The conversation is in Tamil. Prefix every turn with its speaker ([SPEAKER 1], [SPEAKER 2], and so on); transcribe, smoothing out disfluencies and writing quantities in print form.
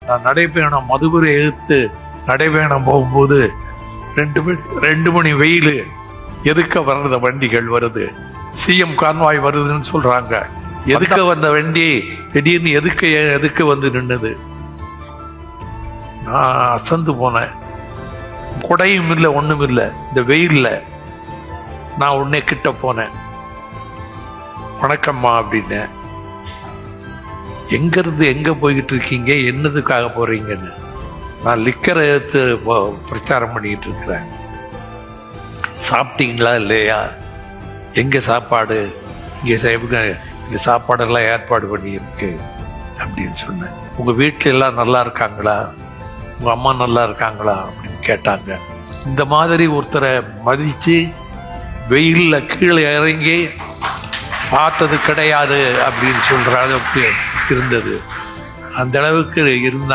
[SPEAKER 1] நான் நடைபயணம் மதுரை எதிர்த்து நடைபயணம் போகும்போது 2 மணி வெயில் எதுக்க வர்ற வண்டிகள் வருது, சிஎம் கான்வாய் வருதுன்னு சொல்றாங்க. எதுக்க வந்த வண்டி திடீர்னு எதுக்கு வந்து நின்னுது. நான் அசந்து போனேன். கொடையும் இல்லை, ஒண்ணும் இல்லை. இந்த வெயில்ல நான் உடனே கிட்ட போனேன். வணக்கம்மா அப்படின்னு. எங்கிருந்து எங்க போய்கிட்டு இருக்கீங்க, என்னதுக்காக போறீங்கன்னு. நான் லிக்கரை எடுத்து பிரச்சாரம் பண்ணிக்கிட்டு இருக்கிறேன். சாப்பிட்டீங்களா இல்லையா, எங்க சாப்பாடு, இந்த சாப்பாடெல்லாம் ஏற்பாடு பண்ணியிருக்கு அப்படின்னு சொன்னேன். உங்க வீட்டில எல்லாம் நல்லா இருக்காங்களா, உங்க அம்மா நல்லா இருக்காங்களா அப்படின்னு கேட்டாங்க. இந்த மாதிரி ஒருத்தரை மதிச்சு வெயில்ல கீழே இறங்கி பார்த்தது கிடையாது அப்படின்னு சொல்ற அளவுக்கு இருந்தது. அந்த அளவுக்கு இருந்தா